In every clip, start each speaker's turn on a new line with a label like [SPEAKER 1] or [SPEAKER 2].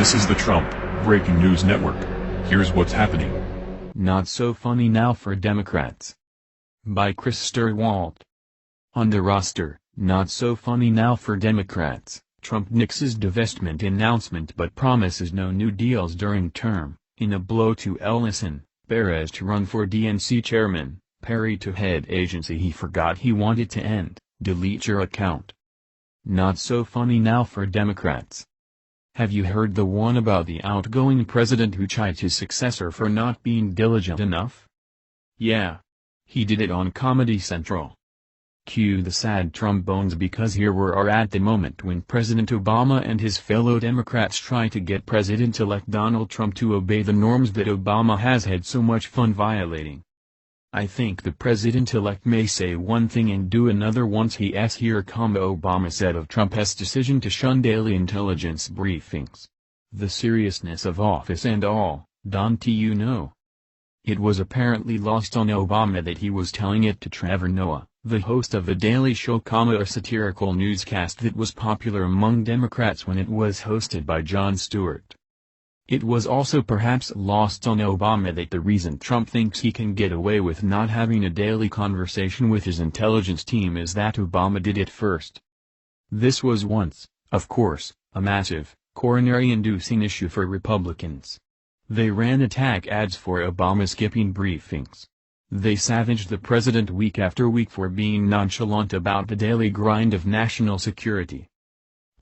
[SPEAKER 1] This is the Trump Breaking News Network. Here's what's happening.
[SPEAKER 2] Not so funny now for Democrats. By Chris Sturwalt. On the roster, not so funny now for Democrats. Trump nixes divestment announcement but promises no new deals during term. In a blow to Ellison, Perez to run for DNC chairman, Perry to head agency he forgot he wanted to end, delete your account. Not so funny now for Democrats. Have you heard the one about the outgoing president who chided his successor for not being diligent enough? Yeah. He did it on Comedy Central. Cue the sad trombones because here we are at the moment when President Obama and his fellow Democrats try to get President-elect Donald Trump to obey the norms that Obama has had so much fun violating. I think the President-elect may say one thing and do another once here Obama said of Trump's decision to shun daily intelligence briefings. The seriousness of office and all, don't you know? It was apparently lost on Obama that he was telling it to Trevor Noah, the host of The Daily Show, a satirical newscast that was popular among Democrats when it was hosted by Jon Stewart. It was also perhaps lost on Obama that the reason Trump thinks he can get away with not having a daily conversation with his intelligence team is that Obama did it first. This was once, of course, a massive, coronary-inducing issue for Republicans. They ran attack ads for Obama skipping briefings. They savaged the president week after week for being nonchalant about the daily grind of national security.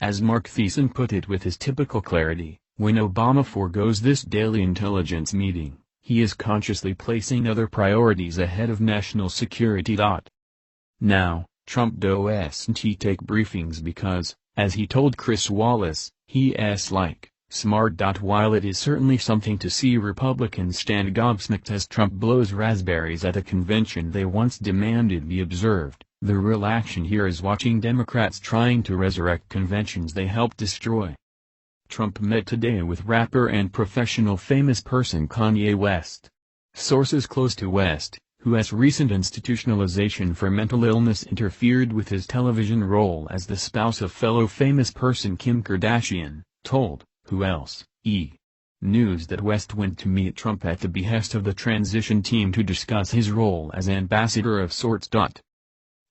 [SPEAKER 2] As Mark Thiessen put it with his typical clarity, when Obama forgoes this daily intelligence meeting, he is consciously placing other priorities ahead of national security. Now, Trump doesn't take briefings because, as he told Chris Wallace, he's like, smart. While it is certainly something to see Republicans stand gobsmacked as Trump blows raspberries at a convention they once demanded be observed, the real action here is watching Democrats trying to resurrect conventions they helped destroy. Trump met today with rapper and professional famous person Kanye West. Sources close to West, who has recent institutionalization for mental illness interfered with his television role as the spouse of fellow famous person Kim Kardashian, told, who else, News that West went to meet Trump at the behest of the transition team to discuss his role as ambassador of sorts.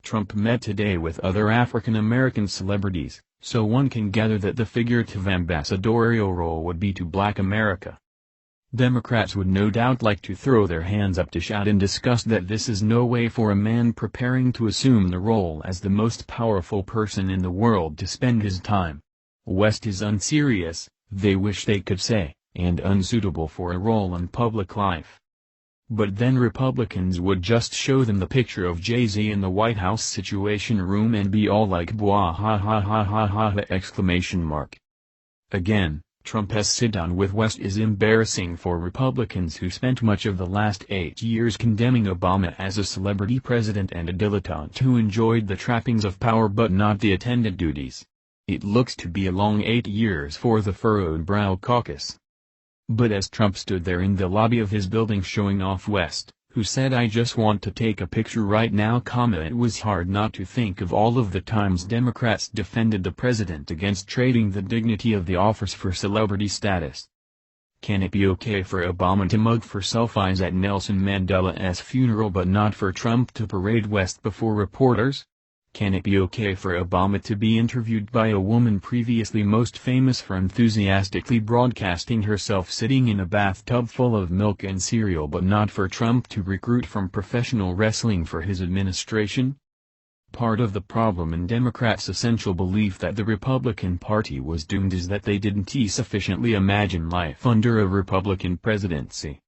[SPEAKER 2] Trump met today with other African American celebrities, so one can gather that the figurative ambassadorial role would be to Black America. Democrats would no doubt like to throw their hands up to shout in disgust that this is no way for a man preparing to assume the role as the most powerful person in the world to spend his time. West is unserious, they wish they could say, and unsuitable for a role in public life. But then Republicans would just show them the picture of Jay-Z in the White House Situation Room and be all like bwah ha ha ha ha ha ha! Again, Trump's sit-down with West is embarrassing for Republicans who spent much of the last 8 years condemning Obama as a celebrity president and a dilettante who enjoyed the trappings of power but not the attendant duties. It looks to be a long 8 years for the furrowed brow caucus. But as Trump stood there in the lobby of his building showing off West, who said I just want to take a picture right now, it was hard not to think of all of the times Democrats defended the president against trading the dignity of the office for celebrity status. Can it be okay for Obama to mug for selfies at Nelson Mandela's funeral but not for Trump to parade West before reporters? Can it be okay for Obama to be interviewed by a woman previously most famous for enthusiastically broadcasting herself sitting in a bathtub full of milk and cereal but not for Trump to recruit from professional wrestling for his administration? Part of the problem in Democrats' essential belief that the Republican Party was doomed is that they didn't sufficiently imagine life under a Republican presidency.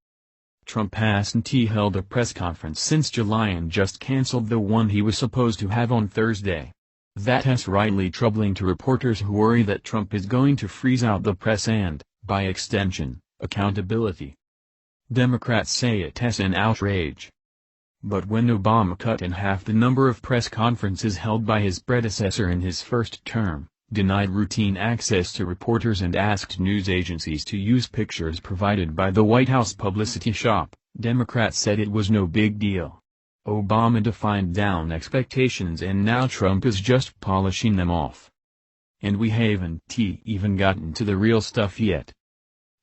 [SPEAKER 2] Trump hasn't held a press conference since July and just cancelled the one he was supposed to have on Thursday. That's rightly troubling to reporters who worry that Trump is going to freeze out the press and, by extension, accountability. Democrats say it's an outrage. But when Obama cut in half the number of press conferences held by his predecessor in his first term, denied routine access to reporters and asked news agencies to use pictures provided by the White House publicity shop, Democrats said it was no big deal. Obama defined down expectations and now Trump is just polishing them off. and we haven't even gotten to the real stuff yet.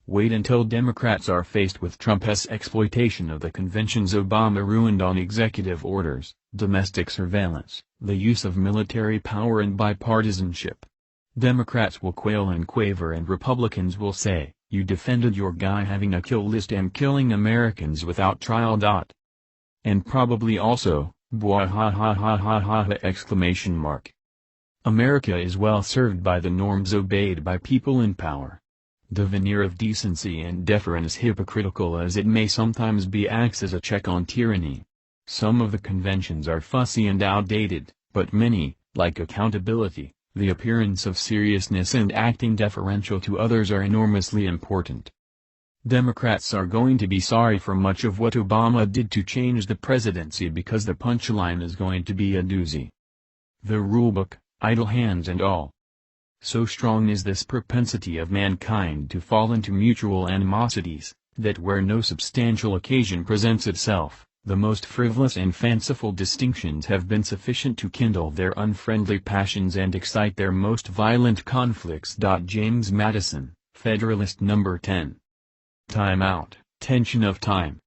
[SPEAKER 2] Wait until Democrats are faced with Trump's exploitation of the conventions Obama ruined on executive orders, domestic surveillance, the use of military power and bipartisanship. Democrats will quail and quaver and Republicans will say, "You defended your guy having a kill list and killing Americans without trial." And probably also, "Bwahahahahaha!" America is well served by the norms obeyed by people in power. The veneer of decency and deference, hypocritical as it may sometimes be, acts as a check on tyranny. Some of the conventions are fussy and outdated, but many, like accountability, the appearance of seriousness and acting deferential to others, are enormously important. Democrats are going to be sorry for much of what Obama did to change the presidency because the punchline is going to be a doozy. The rulebook, idle hands and all. So strong is this propensity of mankind to fall into mutual animosities, that where no substantial occasion presents itself, the most frivolous and fanciful distinctions have been sufficient to kindle their unfriendly passions and excite their most violent conflicts. James Madison, Federalist No. 10. Time out, tension of time.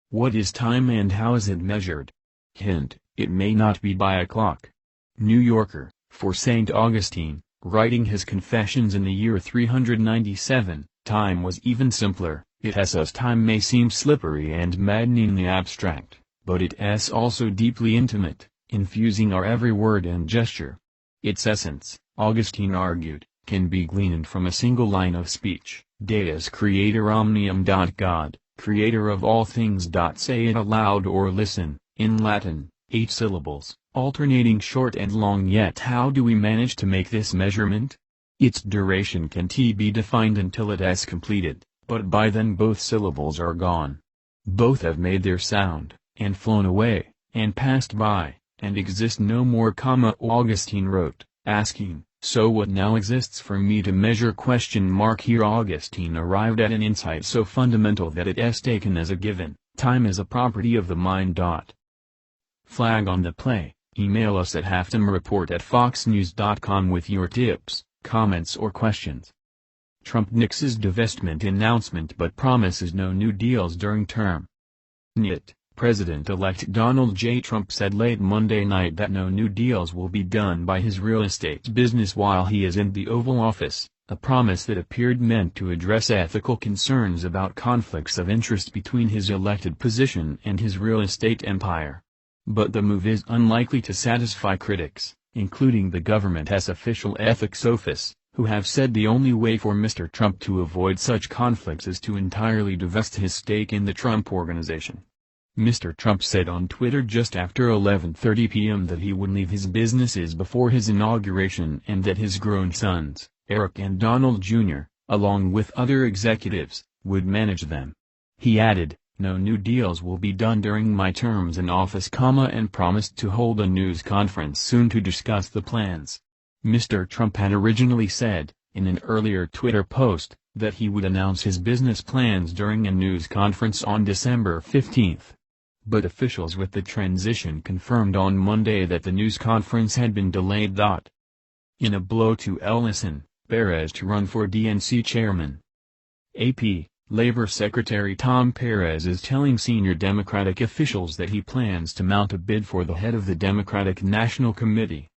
[SPEAKER 2] What is time and how is it measured? Hint, it may not be by a clock. New Yorker, for St. Augustine, writing his Confessions in the year 397, time was even simpler. It time may seem slippery and maddeningly abstract, but it's also deeply intimate, infusing our every word and gesture. Its essence, Augustine argued, can be gleaned from a single line of speech: Deus creator omnium. God, creator of all things. Say it aloud or listen, in Latin, 8 syllables, alternating short and long. Yet how do we manage to make this measurement? Its duration can't be defined until it has completed, but by then both syllables are gone. Both have made their sound, and flown away, and passed by, and exist no more. Augustine wrote, asking, "So what now exists for me to measure?" Here Augustine arrived at an insight so fundamental that it is taken as a given: time is a property of the mind. Flag on the play. Email us at halftimereport@foxnews.com with your tips, comments or questions. Trump nixes divestment announcement but promises no new deals during term. President-elect Donald J. Trump said late Monday night that no new deals will be done by his real estate business while he is in the Oval Office, a promise that appeared meant to address ethical concerns about conflicts of interest between his elected position and his real estate empire. But the move is unlikely to satisfy critics, including the government's official ethics office, who have said the only way for Mr. Trump to avoid such conflicts is to entirely divest his stake in the Trump Organization. Mr. Trump said on Twitter just after 11:30 p.m. that he would leave his businesses before his inauguration and that his grown sons, Eric and Donald Jr., along with other executives, would manage them. He added, "No new deals will be done during my terms in office," and promised to hold a news conference soon to discuss the plans. Mr. Trump had originally said, in an earlier Twitter post, that he would announce his business plans during a news conference on December 15. But officials with the transition confirmed on Monday that the news conference had been delayed. In a blow to Ellison, Perez to run for DNC chairman. AP, Labor Secretary Tom Perez is telling senior Democratic officials that he plans to mount a bid for the head of the Democratic National Committee.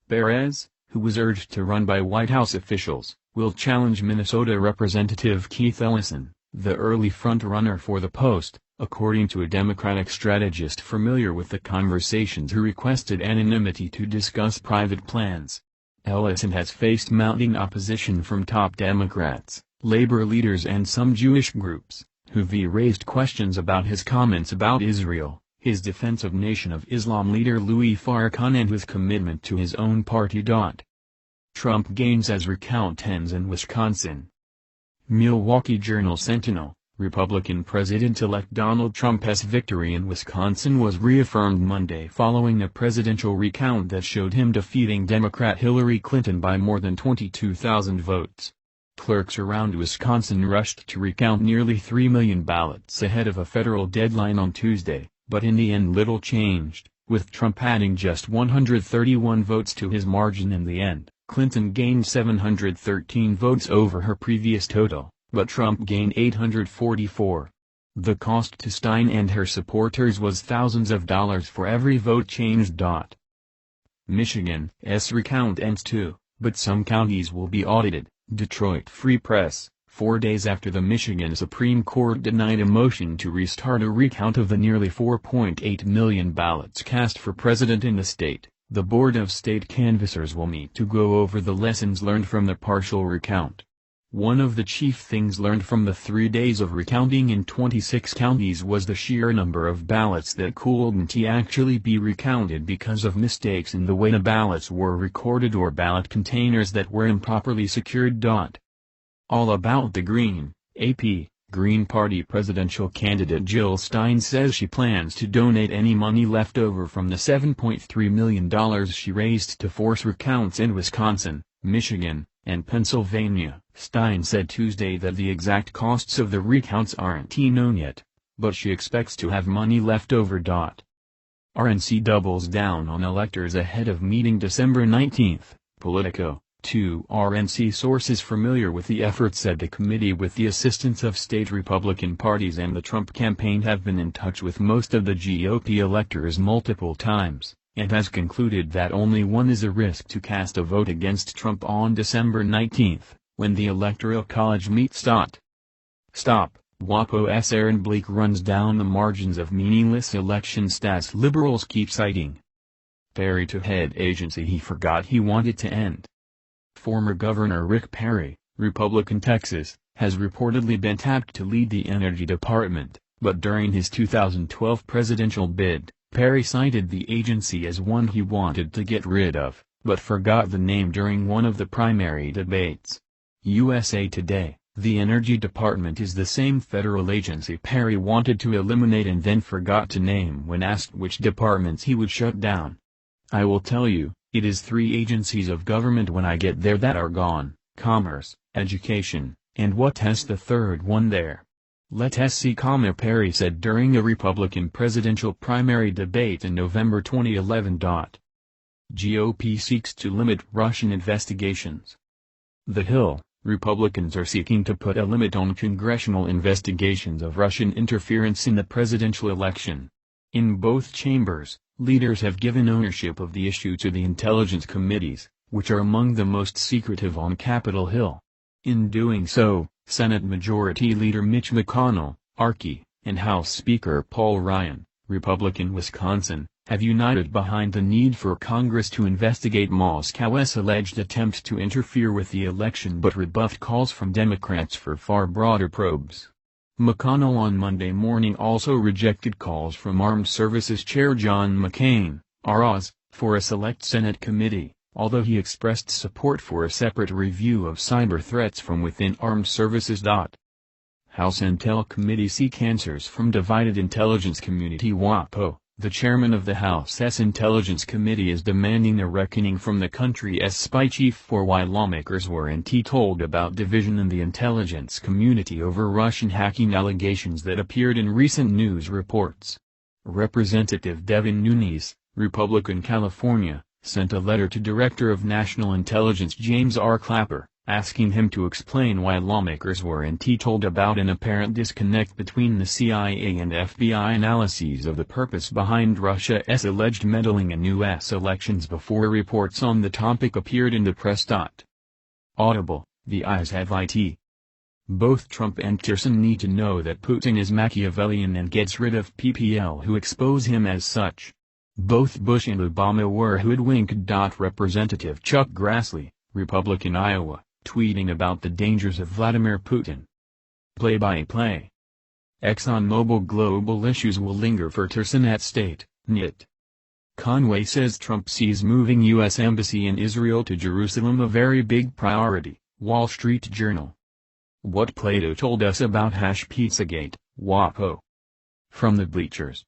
[SPEAKER 2] Perez, who was urged to run by White House officials, will challenge Minnesota Representative Keith Ellison, the early front-runner for the post, according to a Democratic strategist familiar with the conversations who requested anonymity to discuss private plans. Ellison has faced mounting opposition from top Democrats, labor leaders and some Jewish groups, who've raised questions about his comments about Israel, his defense of Nation of Islam leader Louis Farrakhan and his commitment to his own party. Trump gains as recount ends in Wisconsin. Milwaukee Journal-Sentinel, Republican President-elect Donald Trump's victory in Wisconsin was reaffirmed Monday following a presidential recount that showed him defeating Democrat Hillary Clinton by more than 22,000 votes. Clerks around Wisconsin rushed to recount nearly 3 million ballots ahead of a federal deadline on Tuesday, but in the end little changed, with Trump adding just 131 votes to his margin in the end. Clinton gained 713 votes over her previous total, but Trump gained 844. The cost to Stein and her supporters was thousands of dollars for every vote changed. Michigan's recount ends too, but some counties will be audited. Detroit Free Press, 4 days after the Michigan Supreme Court denied a motion to restart a recount of the nearly 4.8 million ballots cast for president in the state, the Board of State Canvassers will meet to go over the lessons learned from the partial recount. One of the chief things learned from the 3 days of recounting in 26 counties was the sheer number of ballots that couldn't actually be recounted because of mistakes in the way the ballots were recorded or ballot containers that were improperly secured. All about the Green Party presidential candidate Jill Stein says she plans to donate any money left over from the $7.3 million she raised to force recounts in Wisconsin, Michigan, and Pennsylvania. Stein said Tuesday that the exact costs of the recounts aren't known yet, but she expects to have money left over. RNC doubles down on electors ahead of meeting December 19, Politico. Two RNC sources familiar with the effort said the committee with the assistance of state Republican parties and the Trump campaign have been in touch with most of the GOP electors multiple times, and has concluded that only one is a risk to cast a vote against Trump on December 19, when the Electoral College meets. Stop, WAPO's Aaron Blake runs down the margins of meaningless election stats liberals keep citing. Perry to head agency he forgot he wanted to end. Former Governor Rick Perry, Republican Texas, has reportedly been tapped to lead the Energy Department, but during his 2012 presidential bid, Perry cited the agency as one he wanted to get rid of, but forgot the name during one of the primary debates. USA Today, the Energy Department is the same federal agency Perry wanted to eliminate and then forgot to name when asked which departments he would shut down. I will tell you, it is 3 agencies of government when I get there that are gone: Commerce, Education, and what's the third one there? Let's see, Perry said during a Republican presidential primary debate in November 2011. GOP seeks to limit Russian investigations. The Hill, Republicans are seeking to put a limit on congressional investigations of Russian interference in the presidential election. In both chambers, leaders have given ownership of the issue to the intelligence committees, which are among the most secretive on Capitol Hill. In doing so, Senate Majority Leader Mitch McConnell, RK, and House Speaker Paul Ryan, Republican Wisconsin, have united behind the need for Congress to investigate Moscow's alleged attempt to interfere with the election but rebuffed calls from Democrats for far broader probes. McConnell on Monday morning also rejected calls from Armed Services Chair John McCain, ROS, for a select Senate committee, although he expressed support for a separate review of cyber threats from within armed services. House Intel Committee seek answers from divided intelligence community. WAPO, the chairman of the House's Intelligence Committee, is demanding a reckoning from the country's spy chief for why lawmakers weren't told about division in the intelligence community over Russian hacking allegations that appeared in recent news reports. Representative Devin Nunes, Republican California, sent a letter to Director of National Intelligence James R. Clapper, asking him to explain why lawmakers weren't told about an apparent disconnect between the CIA and FBI analyses of the purpose behind Russia's alleged meddling in U.S. elections before reports on the topic appeared in the press. Audible, the eyes have it. Both Trump and Tillerson need to know that Putin is Machiavellian and gets rid of PPL who expose him as such. Both Bush and Obama were hoodwinked. Representative Chuck Grassley, Republican Iowa, tweeting about the dangers of Vladimir Putin. Play-by-play. ExxonMobil global issues will linger for Tillerson at State, NIT. Conway says Trump sees moving U.S. Embassy in Israel to Jerusalem a very big priority, Wall Street Journal. What Plato told us about Pizzagate, WAPO. From the bleachers.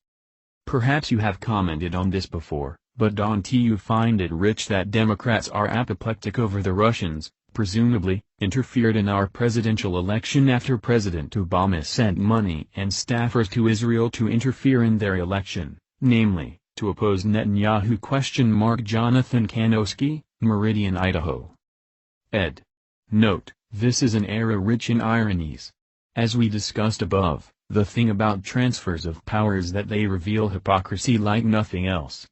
[SPEAKER 2] Perhaps you have commented on this before, but don't you find it rich that Democrats are apoplectic over the Russians, presumably, interfered in our presidential election after President Obama sent money and staffers to Israel to interfere in their election, namely, to oppose Netanyahu? Jonathan Kanowski, Meridian, Idaho. Ed. Note, this is an era rich in ironies. As we discussed above, the thing about transfers of power is that they reveal hypocrisy like nothing else.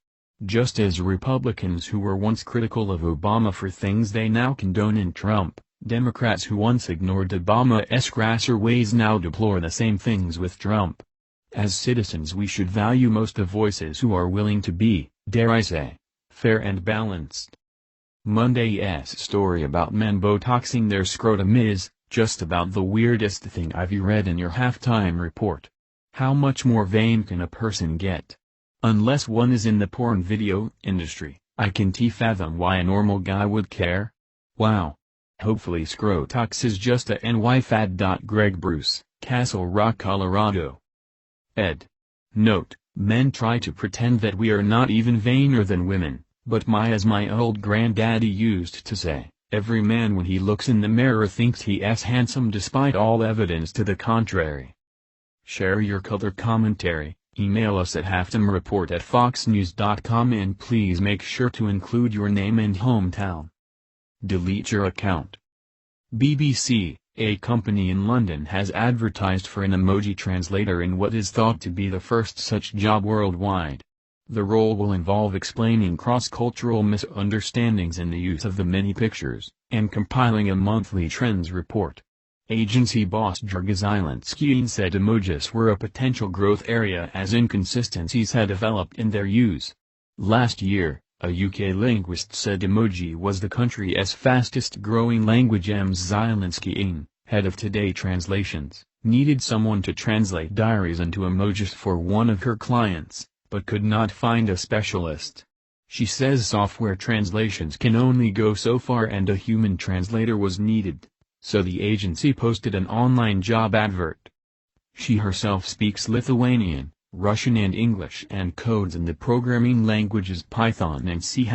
[SPEAKER 2] Just as Republicans who were once critical of Obama for things they now condone in Trump, Democrats who once ignored Obama's grasser ways now deplore the same things with Trump. As citizens we should value most the voices who are willing to be, dare I say, fair and balanced. Monday's story about men Botoxing their scrotum is, just about the weirdest thing I've read in your halftime report. How much more vain can a person get? Unless one is in the porn video industry, I can't fathom why a normal guy would care. Wow. Hopefully Scrotox is just a NY fad. Greg Bruce, Castle Rock, Colorado. Ed. Note, men try to pretend that we are not even vainer than women, but as my old granddaddy used to say, every man when he looks in the mirror thinks he's handsome despite all evidence to the contrary. Share your color commentary, email us at halftimereport@foxnews.com and please make sure to include your name and hometown. Delete your account. BBC, a company in London has advertised for an emoji translator in what is thought to be the first such job worldwide. The role will involve explaining cross-cultural misunderstandings in the use of the many pictures, and compiling a monthly trends report. Agency boss Jurga Zielinski said emojis were a potential growth area as inconsistencies had developed in their use. Last year, a UK linguist said emoji was the country's fastest-growing language. Zielinski, head of Today Translations, needed someone to translate diaries into emojis for one of her clients, but could not find a specialist. She says software translations can only go so far and a human translator was needed, so the agency posted an online job advert. She herself speaks Lithuanian, Russian and English and codes in the programming languages Python and C#.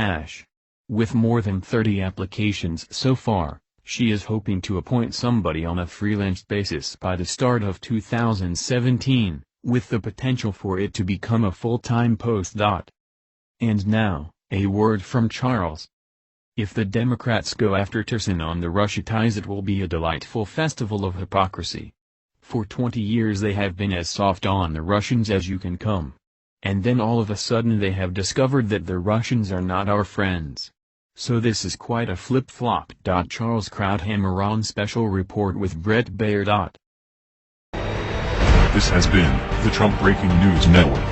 [SPEAKER 2] With more than 30 applications so far, she is hoping to appoint somebody on a freelance basis by the start of 2017. With the potential for it to become a full-time post. And now, a word from Charles. If the Democrats go after Tillerson on the Russia ties, it will be a delightful festival of hypocrisy. For 20 years they have been as soft on the Russians as you can come. And then all of a sudden they have discovered that the Russians are not our friends. So this is quite a flip-flop. Charles Krauthammer on Special Report with Brett Baer.
[SPEAKER 1] This has been the Trump Breaking News Network.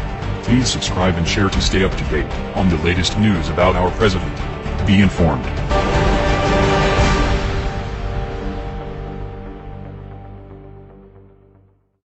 [SPEAKER 1] Please subscribe and share to stay up to date on the latest news about our president. Be informed.